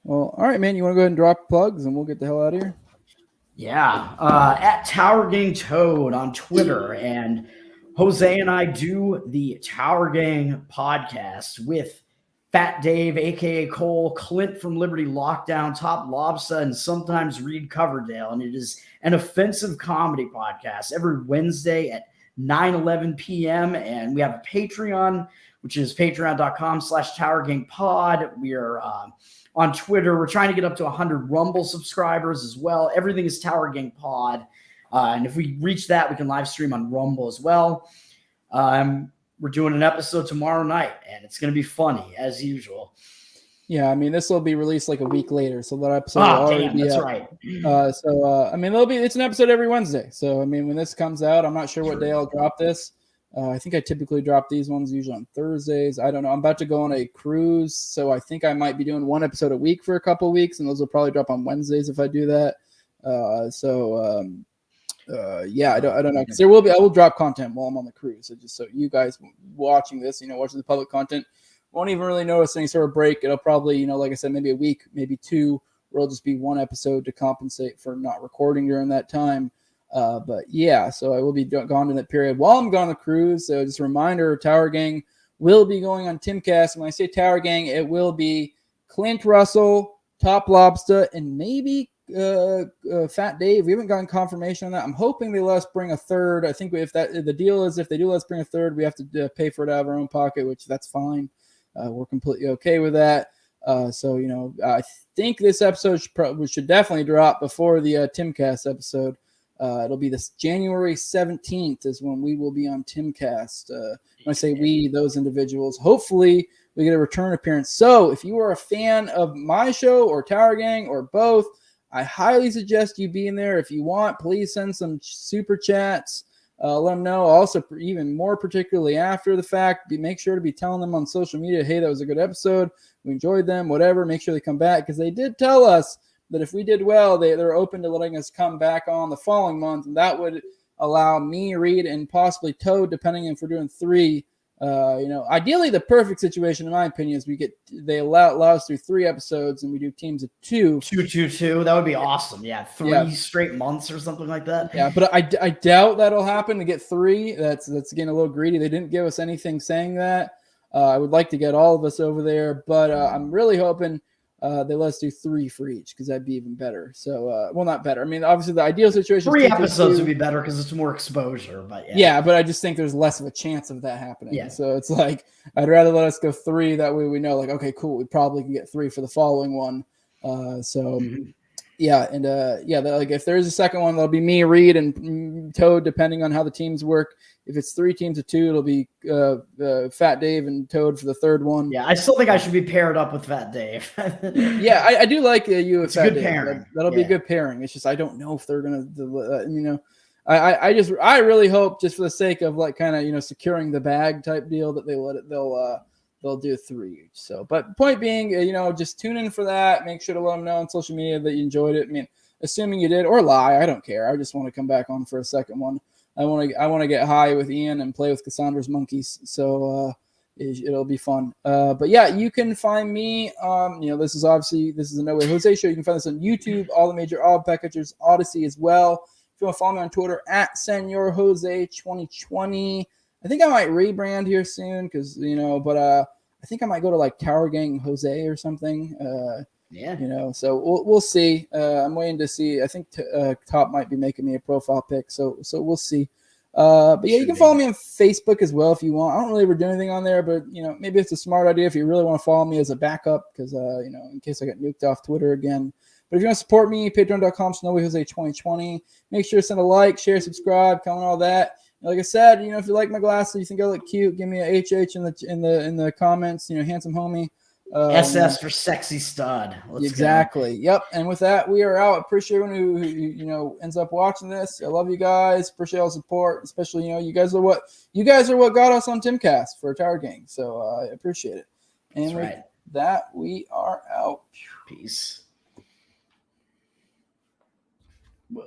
Well, all right, man. You want to go ahead and drop plugs, and we'll get the hell out of here. Yeah, at Tower Gang Toad on Twitter, and Jose and I do the Tower Gang podcast with Fat Dave, aka Cole, Clint from Liberty Lockdown, TopLobsta, and sometimes Reed Coverdale. And it is an offensive comedy podcast every Wednesday at 9:11 p.m. And we have a Patreon, which is patreon.com/TowerGangPod. We are on Twitter. We're trying to get up to 100 Rumble subscribers as well. Everything is Tower Gang Pod. And if we reach that, we can live stream on Rumble as well. We're doing an episode tomorrow night, and it's going to be funny as usual. Yeah, I mean, this will be released like a week later, so that episode will already be that's out. Right. I mean, it's an episode every Wednesday. So, I mean, when this comes out, I'm not sure what day I'll drop this. I think I typically drop these ones usually on Thursdays. I don't know. I'm about to go on a cruise, so I think I might be doing one episode a week for a couple of weeks, and those will probably drop on Wednesdays if I do that. I don't know, because I will drop content while I'm on the cruise. So just so you guys watching this, watching the public content, won't even really notice any sort of break. It'll probably, like I said, maybe a week, maybe two, where it'll just be one episode to compensate for not recording during that time. So I will be gone in that period while I'm gone on the cruise. So just a reminder, Tower Gang will be going on Timcast. When I say Tower Gang, it will be Clint Russell, TopLobsta, and maybe Fat Dave. We haven't gotten confirmation on that. I'm hoping they let us bring a third. I think if the deal is if they do let us bring a third, we have to pay for it out of our own pocket, which that's fine. We're completely okay with that. I think this episode should definitely drop before the Timcast episode. It'll be this January 17th is when we will be on Timcast. When I say we, those individuals, hopefully we get a return appearance. So if you are a fan of my show or Tower Gang or both, I highly suggest you be in there. If you want, please send some super chats. Let them know. Also, even more particularly after the fact, make sure to be telling them on social media, hey, that was a good episode. We enjoyed them, whatever. Make sure they come back, because they did tell us that if we did well, they're open to letting us come back on the following month, and that would allow me, Reed, and possibly Toad, depending if we're doing 3. Ideally the perfect situation, in my opinion, is they allow us to do 3 episodes and we do teams of 2. 2. That would be awesome. Yeah, 3 straight months or something like that. Yeah, but I doubt that'll happen to get 3. That's getting a little greedy. They didn't give us anything saying that. I would like to get all of us over there, but I'm really hoping they let us do 3 for each, because that'd be even better. So, not better. I mean, obviously the ideal situation 3 episodes would be better because it's more exposure. But yeah, but I just think there's less of a chance of that happening. Yeah. So it's like I'd rather let us go 3. That way we know, like, okay, cool, we probably can get 3 for the following one. Like if there is a second one, that'll be me, Reed, and Toad, depending on how the teams work. If it's 3 teams of 2, it'll be Fat Dave and Toad for the third one. Yeah, I still think I should be paired up with Fat Dave. Yeah, I do like you with Fat Dave. Good pairing. That'll be a good pairing. It's just I don't know if they're gonna, I really hope, just for the sake of like kind of securing the bag type deal, that they'll do 3 each. So, but point being, just tune in for that. Make sure to let them know on social media that you enjoyed it. I mean, assuming you did, or lie, I don't care. I just want to come back on for a second one. I want to get high with Ian and play with Cassandra's monkeys. So it'll be fun. But yeah, you can find me. This is a No Way Jose show. You can find this on YouTube, all the major audio packagers, Odyssey as well. If you want to follow me on Twitter at Senor Jose 2020. I think I might rebrand here soon, because but I think I might go to like Tower Gang Jose or something. So we'll see. I'm waiting to see. I think Top might be making me a profile pic, so we'll see. But yeah, you can follow me on Facebook as well if you want. I don't really ever do anything on there, but maybe it's a smart idea if you really want to follow me as a backup, because in case I get nuked off Twitter again. But if you want to support me, patreon.com/SnowyJose2020. Make sure to send a like, share, subscribe, comment, all that. And like I said, if you like my glasses, you think I look cute, give me a HH in the comments. Handsome homie. SS for sexy stud. Exactly. Yep. And with that, we are out. Appreciate everyone who ends up watching this. I love you guys. Appreciate all the support, especially you guys are what got us on Timcast for Tower Gang. So I appreciate it. And with that, we are out. Peace. Whoa.